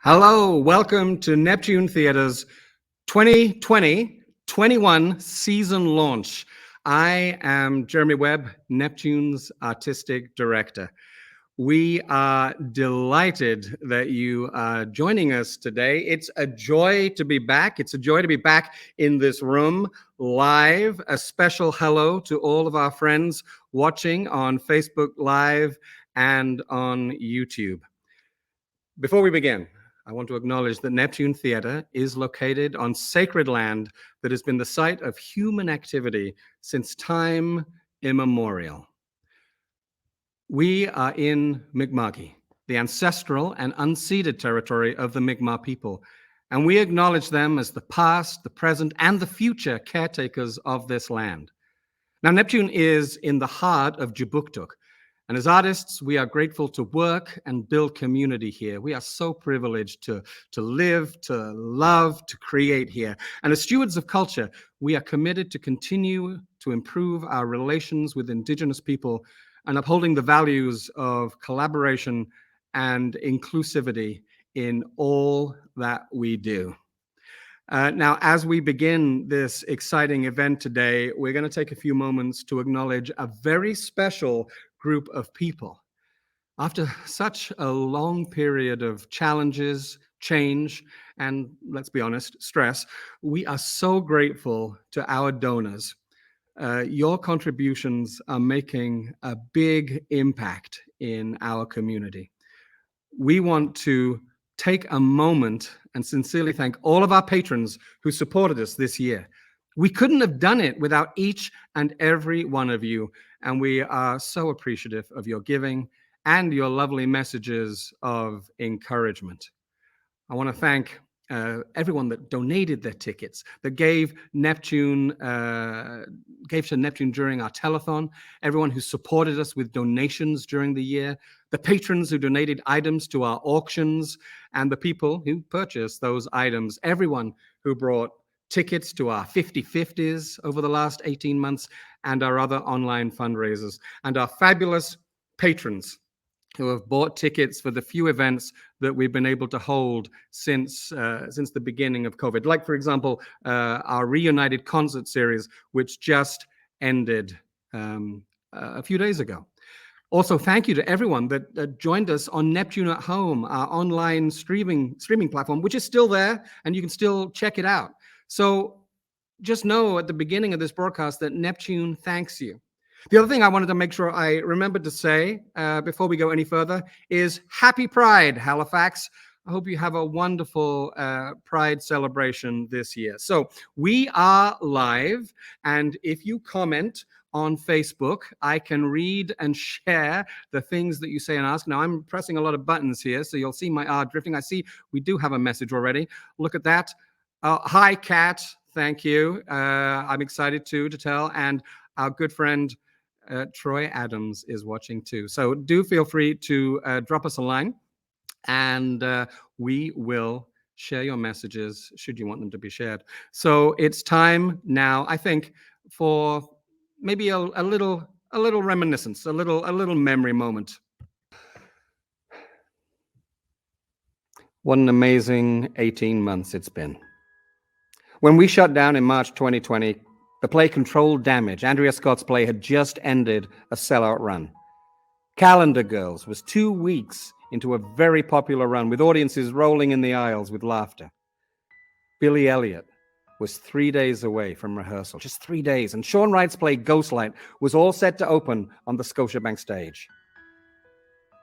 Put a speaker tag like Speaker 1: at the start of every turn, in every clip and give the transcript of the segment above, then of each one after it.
Speaker 1: Hello, welcome to Neptune Theatre's 2020-21 season launch. I am Jeremy Webb, Neptune's artistic director. We are delighted that you are joining us today. It's a joy to be back. It's a joy to be back in this room live. A special hello to all of our friends watching on Facebook Live and on YouTube. Before we begin, I want to acknowledge that Neptune Theatre is located on sacred land that has been the site of human activity since time immemorial. We are in Mi'kma'ki, the ancestral and unceded territory of the Mi'kmaq people, and we acknowledge them as the past, the present, and the future caretakers of this land. Now, Neptune is in the heart of Jabuktuk, and as artists, we are grateful to work and build community here. We are so privileged to live, to love, to create here. And as stewards of culture, we are committed to continue to improve our relations with Indigenous people and upholding the values of collaboration and inclusivity in all that we do. Now, as we begin this exciting event today, we're going to take a few moments to acknowledge a very special group of people. After such a long period of challenges, change, and let's be honest, stress, we are so grateful to our donors. Your contributions are making a big impact in our community. We want to take a moment and sincerely thank all of our patrons who supported us this year. We couldn't have done it without each and every one of you, and we are so appreciative of your giving and your lovely messages of encouragement. I want to thank everyone that donated their tickets, that gave to Neptune during our telethon, everyone who supported us with donations during the year, the patrons who donated items to our auctions, and the people who purchased those items, everyone who brought tickets to our 50/50s over the last 18 months and our other online fundraisers, and our fabulous patrons who have bought tickets for the few events that we've been able to hold since the beginning of COVID. Like, for example, our Reunited concert series, which just ended a few days ago. Also, thank you to everyone that joined us on Neptune at Home, our online streaming platform, which is still there, and you can still check it out. So just know at the beginning of this broadcast that Neptune thanks you. The other thing I wanted to make sure I remembered to say before we go any further is Happy Pride, Halifax. I hope you have a wonderful Pride celebration this year. So we are live, and if you comment on Facebook, I can read and share the things that you say and ask. Now, I'm pressing a lot of buttons here, so you'll see my R drifting. I see we do have a message already. Look at that. Hi, Kat. Thank you. I'm excited to tell. And our good friend, Troy Adams is watching too. So do feel free to drop us a line, and we will share your messages should you want them to be shared. So it's time now, I think, for maybe a little reminiscence, a little memory moment. What an amazing 18 months it's been. When we shut down in March 2020, the play Controlled Damage, Andrea Scott's play, had just ended a sellout run. Calendar Girls was 2 weeks into a very popular run, with audiences rolling in the aisles with laughter. Billy Elliot was 3 days away from rehearsal, just 3 days, and Sean Wright's play Ghostlight was all set to open on the Scotiabank stage.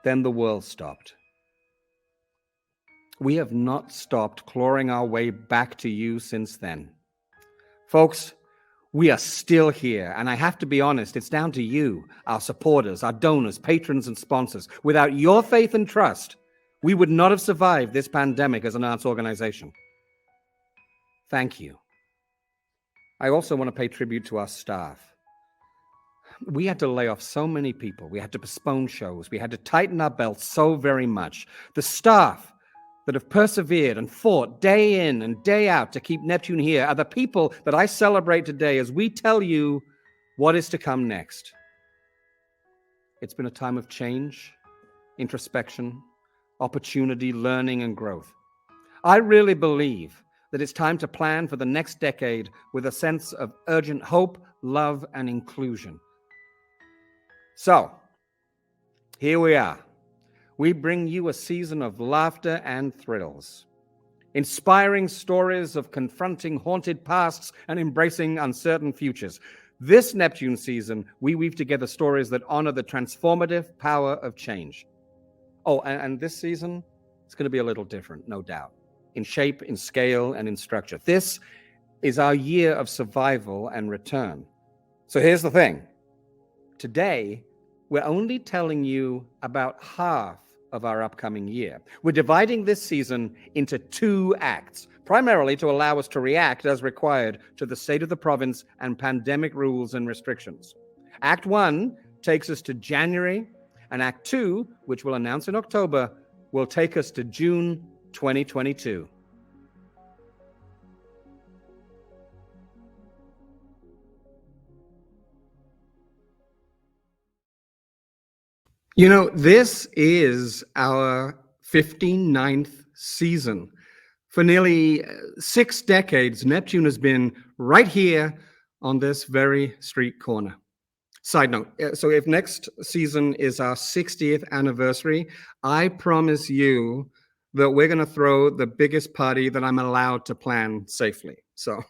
Speaker 1: Then the world stopped. We have not stopped clawing our way back to you since then. Folks, we are still here, and I have to be honest, it's down to you, our supporters, our donors, patrons, and sponsors. Without your faith and trust, we would not have survived this pandemic as an arts organization. Thank you. I also want to pay tribute to our staff. We had to lay off so many people. We had to postpone shows. We had to tighten our belts so very much. The staff that have persevered and fought day in and day out to keep Neptune here are the people that I celebrate today as we tell you what is to come next. It's been a time of change, introspection, opportunity, learning, and growth. I really believe that it's time to plan for the next decade with a sense of urgent hope, love, and inclusion. So, here we are. We bring you a season of laughter and thrills, inspiring stories of confronting haunted pasts and embracing uncertain futures. This Neptune season, we weave together stories that honor the transformative power of change. Oh, and this season, it's going to be a little different, no doubt, in shape, in scale, and in structure. This is our year of survival and return. So here's the thing. Today, we're only telling you about half of our upcoming year. We're dividing this season into 2 acts, primarily to allow us to react as required to the state of the province and pandemic rules and restrictions. Act 1 takes us to January, and Act 2, which we'll announce in October, will take us to June 2022. You know, this is our 59th season. For nearly 6 decades, Neptune has been right here on this very street corner. Side note, so if next season is our 60th anniversary, I promise you that we're going to throw the biggest party that I'm allowed to plan safely. So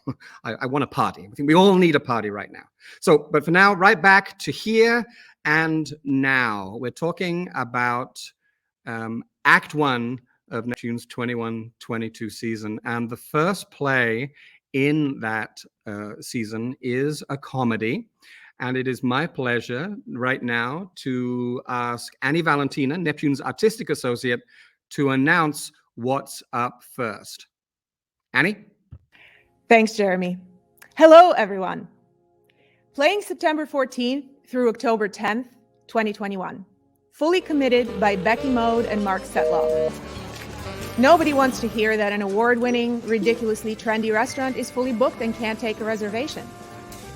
Speaker 1: I want a party. I think we all need a party right now. So, but for now, right back to here and now. We're talking about Act 1 of Neptune's 21-22 season. And the first play in that season is a comedy. And it is my pleasure right now to ask Annie Valentina, Neptune's artistic associate, to announce what's up first. Annie?
Speaker 2: Thanks, Jeremy. Hello, everyone. Playing September 14th through October 10th, 2021. Fully committed by Becky Mode and Mark Setlaw. Nobody wants to hear that an award-winning, ridiculously trendy restaurant is fully booked and can't take a reservation.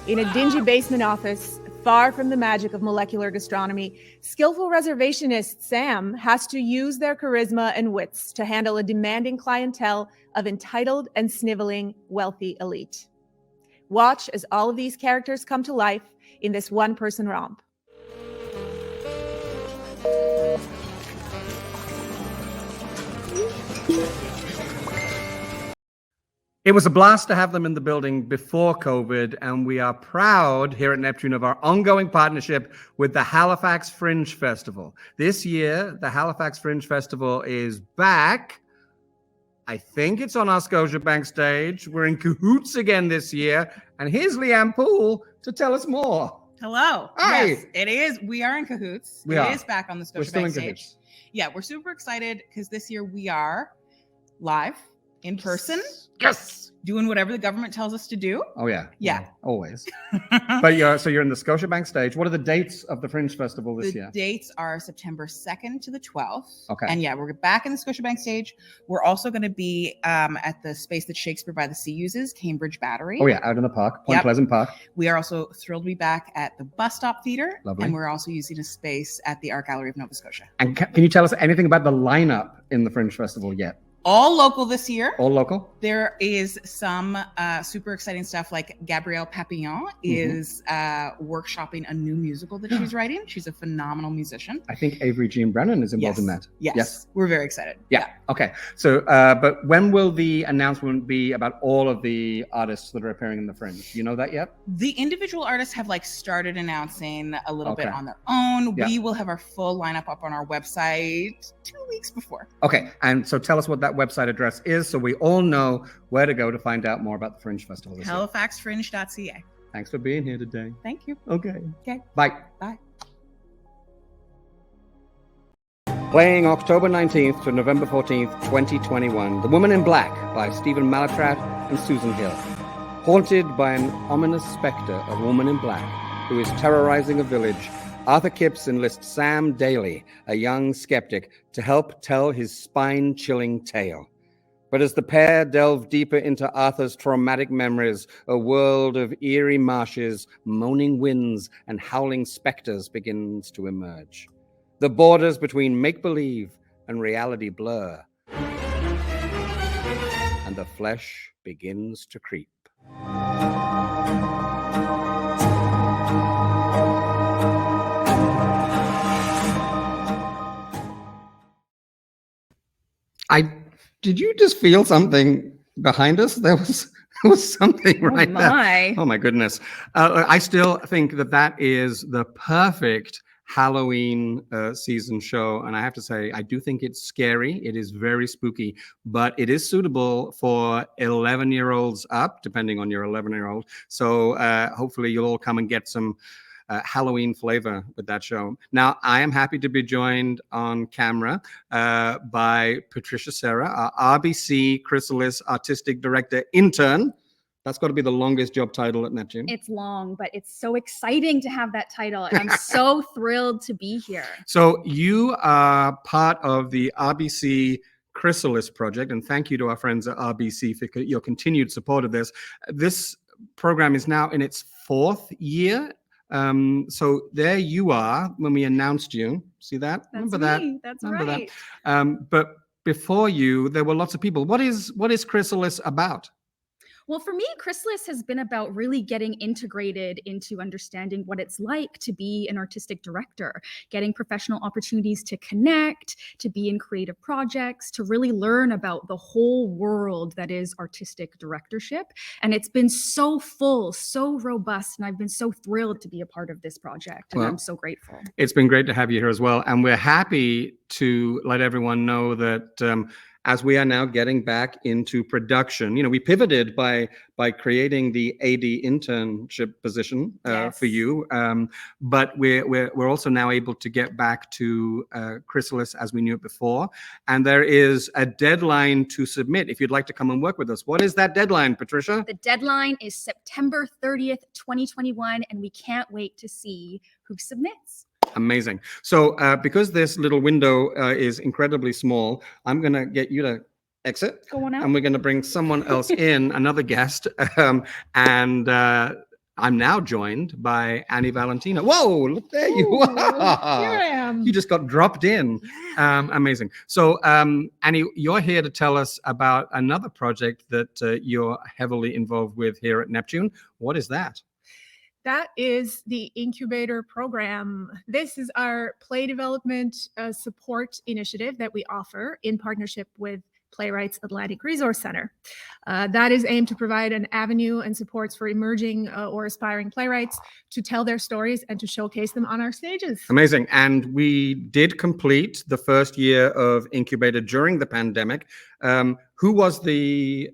Speaker 2: In a dingy basement office, far from the magic of molecular gastronomy, skillful reservationist Sam has to use their charisma and wits to handle a demanding clientele of entitled and sniveling wealthy elite. Watch as all of these characters come to life in this one-person romp.
Speaker 1: It was a blast to have them in the building before COVID, and we are proud here at Neptune of our ongoing partnership with the Halifax Fringe Festival. This year, the Halifax Fringe Festival is back. I think it's on our Scotiabank stage. We're in cahoots again this year, and here's Leanne Poole to tell us more.
Speaker 3: Hello.
Speaker 1: Hi.
Speaker 3: Yes, it is. We are in cahoots.
Speaker 1: We
Speaker 3: It
Speaker 1: are.
Speaker 3: is back on the
Speaker 1: We're still
Speaker 3: Scotiabank
Speaker 1: in
Speaker 3: stage.
Speaker 1: cahoots.
Speaker 3: Yeah, we're super excited because this year we are live in person,
Speaker 1: Yes.
Speaker 3: doing whatever the government tells us to do.
Speaker 1: Oh yeah.
Speaker 3: Yeah.
Speaker 1: Always. But you're in the Scotiabank stage. What are the dates of the Fringe Festival this
Speaker 3: The
Speaker 1: year?
Speaker 3: dates are September 2nd to the 12th.
Speaker 1: Okay.
Speaker 3: And yeah, we're back in the Scotiabank stage. We're also going to be at the space that Shakespeare by the Sea uses, Cambridge Battery.
Speaker 1: Oh yeah, out in the park, Point
Speaker 3: Yep.
Speaker 1: Pleasant Park.
Speaker 3: We are also thrilled to be back at the Bus Stop Theatre.
Speaker 1: Lovely.
Speaker 3: And we're also using a space at the Art Gallery of Nova Scotia.
Speaker 1: And can you tell us anything about the lineup in the Fringe Festival yet?
Speaker 3: All local this year.
Speaker 1: All local?
Speaker 3: There is some super exciting stuff, like Gabrielle Papillon is workshopping a new musical that she's writing. She's a phenomenal musician.
Speaker 1: I think Avery Jean Brennan is involved in that.
Speaker 3: Yes. We're very excited.
Speaker 1: Yeah. Okay. So, but when will the announcement be about all of the artists that are appearing in the Fringe? Do you know that yet?
Speaker 3: The individual artists have started announcing a little bit
Speaker 1: Okay.
Speaker 3: on their own.
Speaker 1: Yeah.
Speaker 3: We will have our full lineup up on our website 2 weeks before.
Speaker 1: Okay. And so tell us what that website address is so we all know where to go to find out more about the Fringe Festival this year.
Speaker 3: HalifaxFringe.ca.
Speaker 1: Thanks for being here today.
Speaker 3: Thank you.
Speaker 1: Okay.
Speaker 3: Okay.
Speaker 1: Bye.
Speaker 3: Bye.
Speaker 1: Playing October 19th to November 14th, 2021, The Woman in Black by Stephen Mallatrat and Susan Hill. Haunted by an ominous specter of woman in black who is terrorizing a village, Arthur Kipps enlists Sam Daly, a young skeptic, to help tell his spine-chilling tale. But as the pair delve deeper into Arthur's traumatic memories, a world of eerie marshes, moaning winds, and howling specters begins to emerge. The borders between make-believe and reality blur. and the flesh begins to creep. Did you just feel something behind us? There was something right there. Oh my goodness. I still think that is the perfect Halloween season show. And I have to say, I do think it's scary. It is very spooky, but it is suitable for 11-year-olds up, depending on your 11-year-old. So hopefully you'll all come and get some Halloween flavor with that show. Now, I am happy to be joined on camera by Patricia Serra, our RBC Chrysalis Artistic Director Intern. That's got to be the longest job title at Neptune.
Speaker 4: It's long, but it's so exciting to have that title. And I'm so thrilled to be here.
Speaker 1: So you are part of the RBC Chrysalis project, and thank you to our friends at RBC for your continued support of this. This program is now in its 4th year. So there you are when we announced you. See that?
Speaker 4: Remember that? That's
Speaker 1: Remember
Speaker 4: right.
Speaker 1: That? But before you, there were lots of people. What is Chrysalis about?
Speaker 4: Well, for me, Chrysalis has been about really getting integrated into understanding what it's like to be an artistic director, getting professional opportunities to connect, to be in creative projects, to really learn about the whole world that is artistic directorship. And it's been so full, so robust, and I've been so thrilled to be a part of this project. And I'm so grateful.
Speaker 1: It's been great to have you here as well. And we're happy to let everyone know that as we are now getting back into production, we pivoted by creating the AD internship position for you, but we're also now able to get back to Chrysalis as we knew it before. And there is a deadline to submit if you'd like to come and work with us. What is that deadline, Patricia?
Speaker 4: The deadline is September 30th, 2021, and we can't wait to see who submits.
Speaker 1: Amazing. So because this little window is incredibly small, I'm going to get you to exit.
Speaker 4: Go on out.
Speaker 1: And we're going to bring someone else in, another guest. And I'm now joined by Annie Valentina. Whoa, look, there you are.
Speaker 2: Here I am.
Speaker 1: You just got dropped in. Amazing. So Annie, you're here to tell us about another project that you're heavily involved with here at Neptune. What is that?
Speaker 5: That is the incubator program. This is our play development support initiative that we offer in partnership with Playwrights Atlantic Resource Center. That is aimed to provide an avenue and supports for emerging or aspiring playwrights to tell their stories and to showcase them on our stages.
Speaker 1: Amazing. And we did complete the first year of incubator during the pandemic. Who was the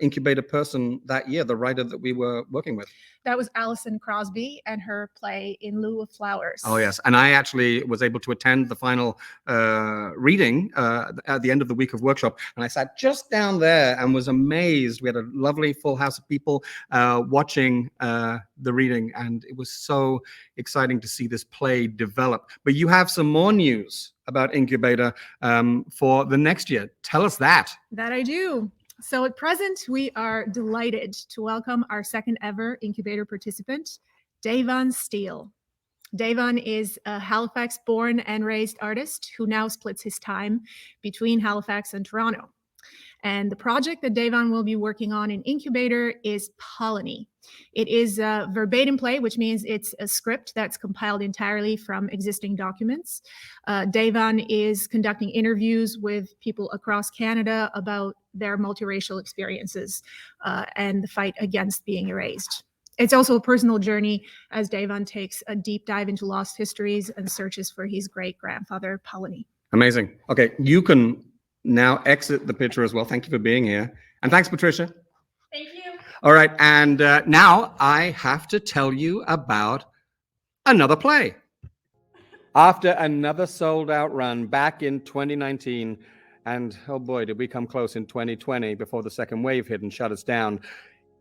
Speaker 1: incubator person that year, the writer that we were working with?
Speaker 5: That was Alison Crosby and her play In Lieu of Flowers.
Speaker 1: Oh, yes. And I actually was able to attend the final reading at the end of the week of workshop. And I sat just down there and was amazed. We had a lovely full house of people watching the reading. And it was so exciting to see this play develop. But you have some more news about Incubator for the next year. Tell us that.
Speaker 5: That I do. So at present, we are delighted to welcome our second ever incubator participant, Davon Steele. Davon is a Halifax-born and raised artist who now splits his time between Halifax and Toronto. And the project that Davon will be working on in Incubator is Polony. It is a verbatim play, which means it's a script that's compiled entirely from existing documents. Davon is conducting interviews with people across Canada about their multiracial experiences and the fight against being erased. It's also a personal journey as Davon takes a deep dive into lost histories and searches for his great-grandfather, Polony.
Speaker 1: Amazing. Okay, you can now exit the picture as well. Thank you for being here. And thanks, Patricia.
Speaker 4: Thank you.
Speaker 1: All right, and now I have to tell you about another play. After another sold-out run back in 2019, and oh boy, did we come close in 2020 before the second wave hit and shut us down.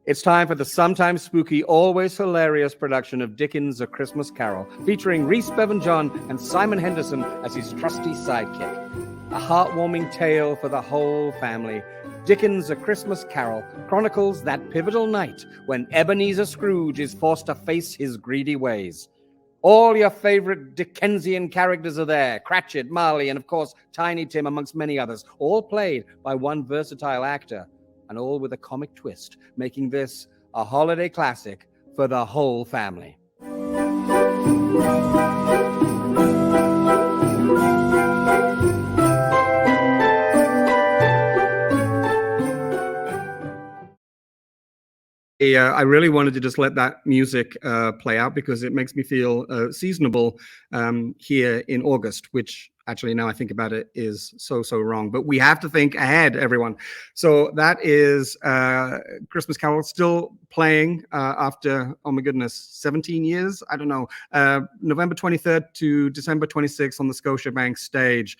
Speaker 1: It's time for the sometimes spooky, always hilarious production of Dickens' A Christmas Carol, featuring Rhys Bevan-John and Simon Henderson as his trusty sidekick. A heartwarming tale for the whole family. Dickens' A Christmas Carol chronicles that pivotal night when Ebenezer Scrooge is forced to face his greedy ways. All your favorite Dickensian characters are there. Cratchit, Marley, and of course, Tiny Tim, amongst many others, all played by one versatile actor, and all with a comic twist, making this a holiday classic for the whole family. I really wanted to just let that music play out because it makes me feel seasonable here in August, which actually, now I think about it, is so wrong. But we have to think ahead, everyone. So that is Christmas Carol still playing after, oh my goodness, 17 years? I don't know. November 23rd to December 26th on the Scotiabank stage.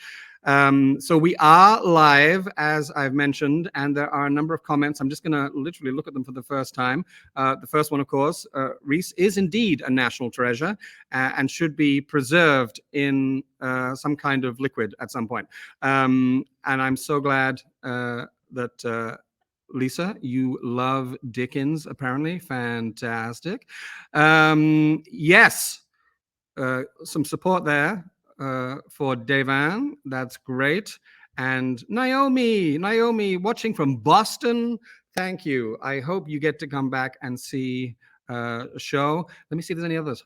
Speaker 1: So we are live, as I've mentioned, and there are a number of comments. I'm just going to literally look at them for the first time. The first one, of course, Reese is indeed a national treasure and should be preserved in some kind of liquid at some point. And I'm so glad that Lisa, you love Dickens, apparently. Fantastic. Yes, some support there. For Devan, that's great. And Naomi, watching from Boston, thank you. I hope you get to come back and see a show. Let me see if there's any others.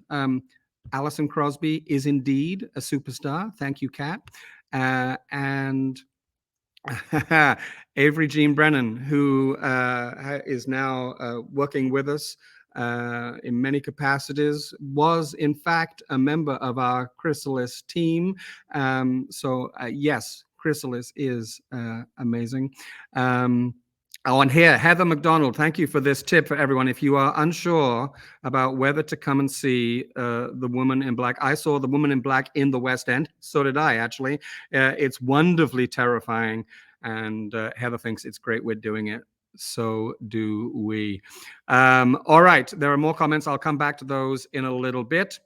Speaker 1: Alison Crosby is indeed a superstar. Thank you, Kat. And Avery Jean Brennan, who is now working with us in many capacities, was in fact a member of our Chrysalis team. Yes, Chrysalis is amazing. And here, Heather McDonald, thank you for this tip for everyone. If you are unsure about whether to come and see The Woman in Black, I saw The Woman in Black in the West End. So did I, actually. It's wonderfully terrifying. And Heather thinks it's great we're doing it. So do we. All right, there are more comments. I'll come back to those in a little bit.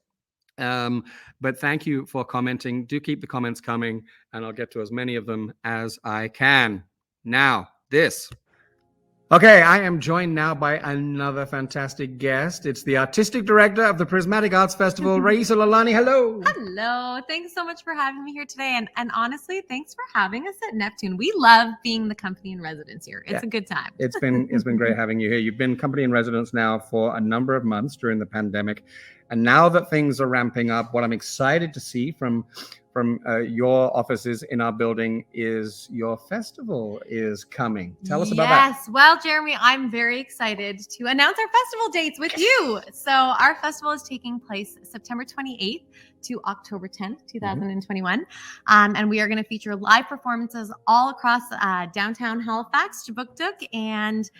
Speaker 1: But thank you for commenting. Do keep the comments coming, and I'll get to as many of them as I can. Now, this. Okay, I am joined now by another fantastic guest. It's the artistic director of the Prismatic Arts Festival, Raisa Lalani. Hello.
Speaker 6: Hello. Thanks so much for having me here today. And honestly, thanks for having us at Neptune. We love being the company in residence here. It's a good time.
Speaker 1: It's been great having you here. You've been company in residence now for a number of months during the pandemic. And now that things are ramping up, what I'm excited to see from your offices in our building is your festival is coming. Tell us about that.
Speaker 6: Yes. Well, Jeremy, I'm very excited to announce our festival dates with you. So our festival is taking place September 28th to October 10th, 2021. And we are going to feature live performances all across downtown Halifax, Jabukduk, and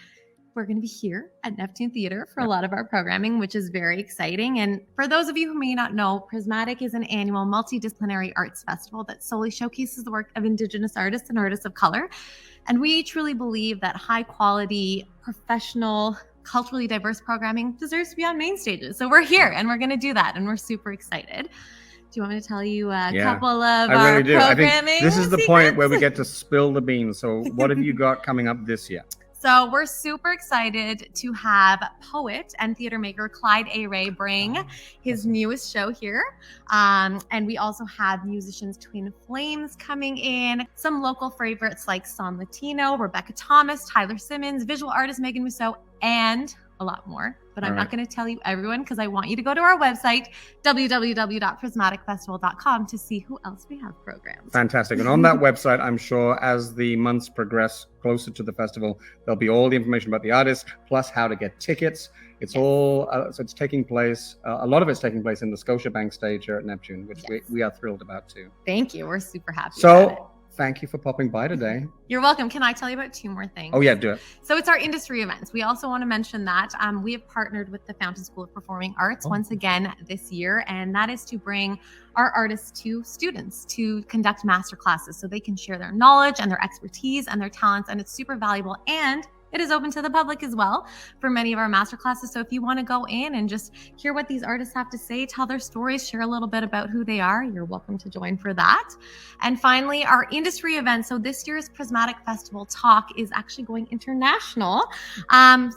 Speaker 6: we're going to be here at Neptune Theatre for a lot of our programming, which is very exciting. And for those of you who may not know, Prismatic is an annual multidisciplinary arts festival that solely showcases the work of Indigenous artists and artists of color. And we truly believe that high quality, professional, culturally diverse programming deserves to be on main stages. So we're here and we're going to do that. And we're super excited. Do you want me to tell you a couple of our programming?
Speaker 1: I think this is the point where we get to spill the beans. So what have you got coming up this year?
Speaker 6: So we're super excited to have poet and theater maker Clyde A. Ray bring his newest show here. And we also have musicians Twin Flames coming in, some local favorites like Son Latino, Rebecca Thomas, Tyler Simmons, visual artist Megan Musso, and a lot more. But I'm not going to tell you everyone because I want you to go to our website, www.prismaticfestival.com, to see who else we have programmed.
Speaker 1: Fantastic. And on that website, I'm sure as the months progress closer to the festival, there'll be all the information about the artists, plus how to get tickets. It's all, so it's taking place, a lot of it's taking place in the Scotiabank stage here at Neptune, which we are thrilled about too.
Speaker 6: Thank you. We're super happy about it.
Speaker 1: Thank you for popping by today.
Speaker 6: You're welcome. Can I tell you about two more things?
Speaker 1: Oh, yeah, do it.
Speaker 6: So it's our industry events. We also want to mention that we have partnered with the Fountain School of Performing Arts once again this year, and that is to bring our artists to students to conduct master classes so they can share their knowledge and their expertise and their talents, and it's super valuable. And it is open to the public as well for many of our master classes. So if you want to go in and just hear what these artists have to say, tell their stories, share a little bit about who they are, you're welcome to join for that. And finally, our industry event. So this year's Prismatic Festival Talk is actually going international.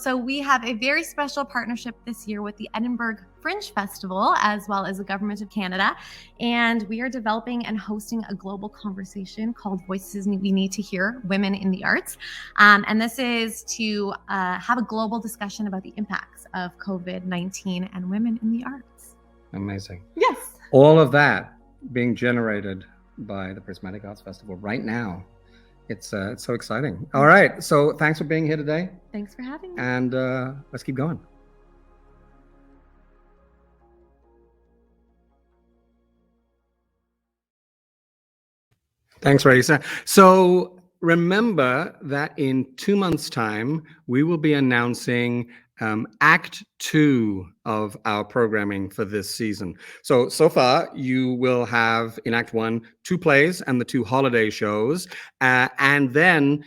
Speaker 6: So we have a very special partnership this year with the Edinburgh Fringe Festival, as well as the Government of Canada. And we are developing and hosting a global conversation called Voices We Need to Hear, Women in the Arts. And this is to have a global discussion about the impacts of COVID-19 and women in the arts.
Speaker 1: Amazing.
Speaker 6: Yes.
Speaker 1: All of that being generated by the Prismatic Arts Festival right now. It's so exciting. All right. So thanks for being here today.
Speaker 6: Thanks for having me.
Speaker 1: And let's keep going. Thanks, Raisa. So remember that in 2 months' time, we will be announcing Act 2 of our programming for this season. So far, you will have in Act 1 2 plays and the 2 holiday shows. And then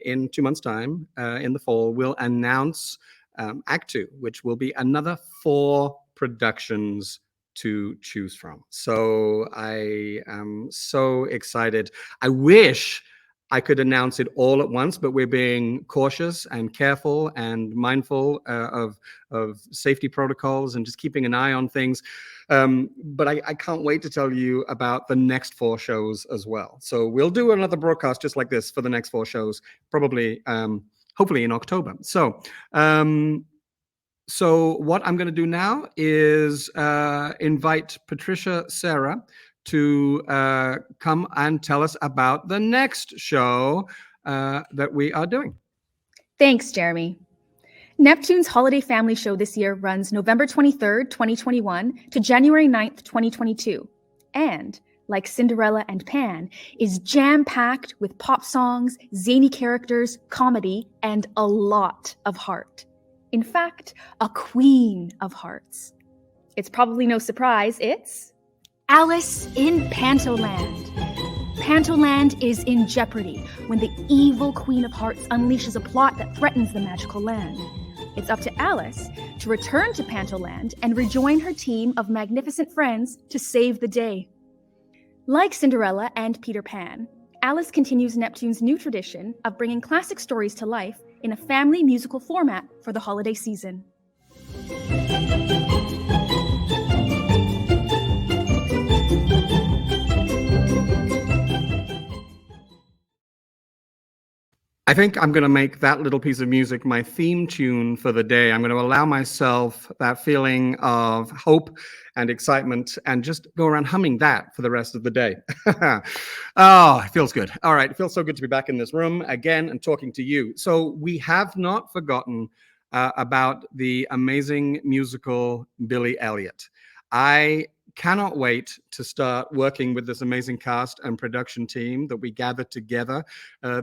Speaker 1: in 2 months' time, in the fall, we'll announce Act 2, which will be another 4 productions to choose from. So I am so excited. I wish I could announce it all at once, but we're being cautious and careful and mindful of safety protocols and just keeping an eye on things. But I can't wait to tell you about the next 4 shows as well. So we'll do another broadcast just like this for the next 4 shows, probably, hopefully in October. So what I'm going to do now is invite Patricia Serra to come and tell us about the next show that we are doing.
Speaker 4: Thanks, Jeremy. Neptune's Holiday Family Show this year runs November 23rd, 2021 to January 9th, 2022. And, like Cinderella and Pan, is jam-packed with pop songs, zany characters, comedy, and a lot of heart. In fact, a queen of hearts. It's probably no surprise, it's Alice in Pantoland. Pantoland is in jeopardy when the evil Queen of Hearts unleashes a plot that threatens the magical land. It's up to Alice to return to Pantoland and rejoin her team of magnificent friends to save the day. Like Cinderella and Peter Pan, Alice continues Neptune's new tradition of bringing classic stories to life in a family musical format for the holiday season.
Speaker 1: I think I'm going to make that little piece of music my theme tune for the day. I'm going to allow myself that feeling of hope and excitement and just go around humming that for the rest of the day. Oh, it feels good. All right. It feels so good to be back in this room again and talking to you. So we have not forgotten about the amazing musical Billy Elliot. I cannot wait to start working with this amazing cast and production team that we gathered together.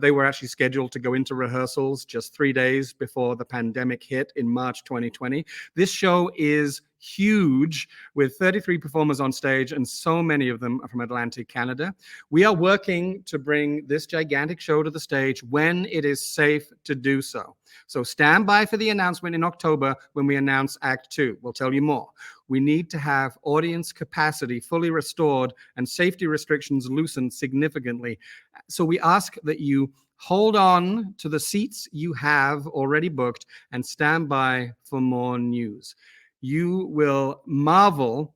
Speaker 1: They were actually scheduled to go into rehearsals just 3 days before the pandemic hit in March 2020. This show is huge, with 33 performers on stage, and so many of them are from Atlantic Canada. We are working to bring this gigantic show to the stage when it is safe to do so. So stand by for the announcement in October when we announce Act 2. We'll tell you more. We need to have audience capacity fully restored and safety restrictions loosened significantly. So we ask that you hold on to the seats you have already booked and stand by for more news. You will marvel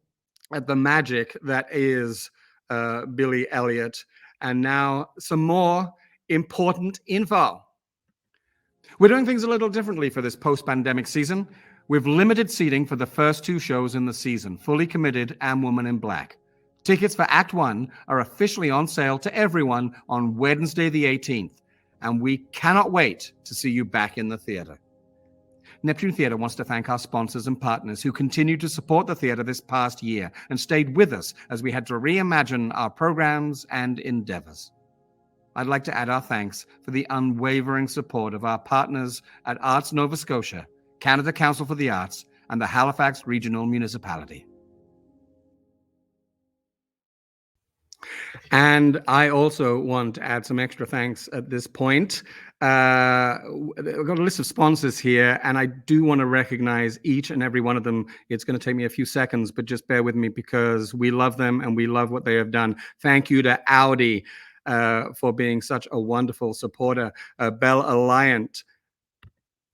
Speaker 1: at the magic that is Billy Elliot. And now some more important info. We're doing things a little differently for this post-pandemic season. We've limited seating for the first 2 shows in the season, Fully Committed and Woman in Black. Tickets for Act 1 are officially on sale to everyone on Wednesday the 18th, and we cannot wait to see you back in the theater. Neptune Theatre wants to thank our sponsors and partners who continued to support the theater this past year and stayed with us as we had to reimagine our programs and endeavors. I'd like to add our thanks for the unwavering support of our partners at Arts Nova Scotia, Canada Council for the Arts, and the Halifax Regional Municipality. And I also want to add some extra thanks at this point. I've got a list of sponsors here, and I do want to recognize each and every one of them. It's going to take me a few seconds, but just bear with me because we love them and we love what they have done. Thank you to Audi for being such a wonderful supporter. Bell Alliant,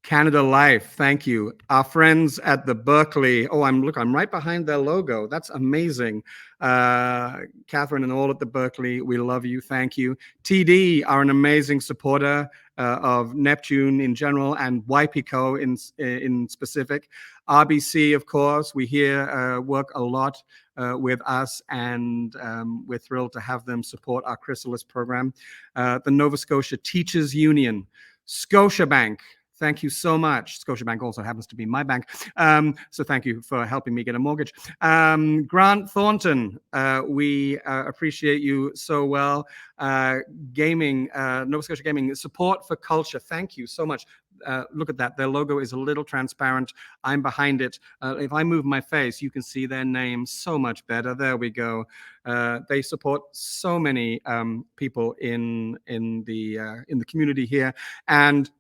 Speaker 1: Canada Life, thank you. Our friends at the Berkeley, I'm right behind their logo. That's amazing. Catherine and all at the Berkeley, we love you, thank you. TD are an amazing supporter of Neptune in general and YPCO in specific. RBC, of course, we hear work a lot with us, and we're thrilled to have them support our Chrysalis program. The Nova Scotia Teachers Union, Scotiabank, thank you so much. Scotiabank also happens to be my bank. So thank you for helping me get a mortgage. Grant Thornton, we appreciate you so well. Gaming, Nova Scotia Gaming, support for culture. Thank you so much. Look at that. Their logo is a little transparent. I'm behind it. If I move my face, you can see their name so much better. There we go. They support so many people in the community here. And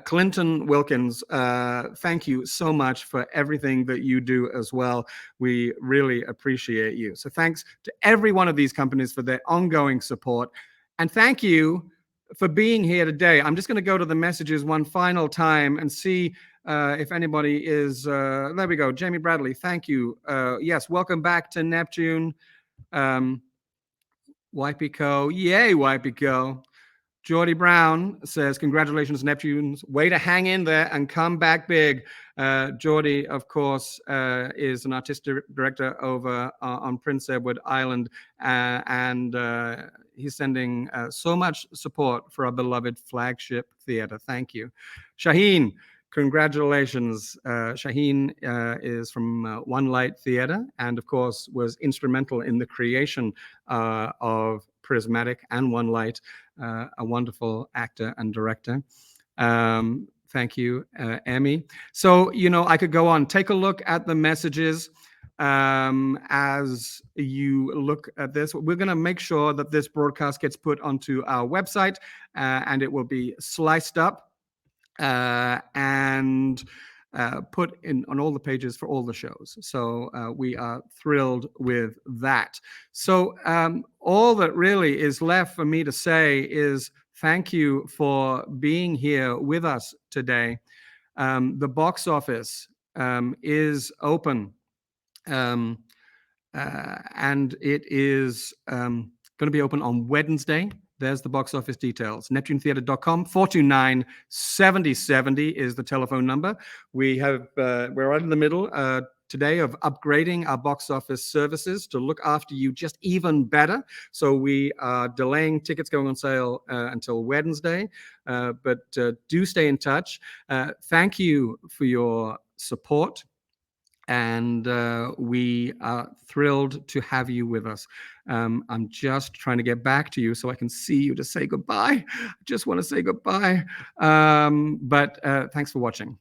Speaker 1: Clinton Wilkins, thank you so much for everything that you do as well. We really appreciate you. So thanks to every one of these companies for their ongoing support. And thank you for being here today. I'm just going to go to the messages one final time and see if anybody is, there we go. Jamie Bradley, thank you. Yes, welcome back to Neptune. YPCO, yay, YPCO. Geordie Brown says, congratulations, Neptunes. Way to hang in there and come back big. Geordie, of course, is an artistic director over on Prince Edward Island, and he's sending so much support for our beloved flagship theater. Thank you. Shaheen, congratulations. Shaheen is from One Light Theater, and of course was instrumental in the creation of Prismatic and One Light. A wonderful actor and director. Thank you, Emmy. So, I could go on. Take a look at the messages as you look at this. We're going to make sure that this broadcast gets put onto our website, and it will be sliced up and put in on all the pages for all the shows. So we are thrilled with that. So all that really is left for me to say is thank you for being here with us today. The box office is open, and it is going to be open on Wednesday. There's the box office details. NeptuneTheatre.com, 429-7070 is the telephone number. We're right in the middle today of upgrading our box office services to look after you just even better. So we are delaying tickets going on sale until Wednesday, but do stay in touch. Thank you for your support. And we are thrilled to have you with us. I'm just trying to get back to you so I can see you to say goodbye. I just want to say goodbye. But thanks for watching.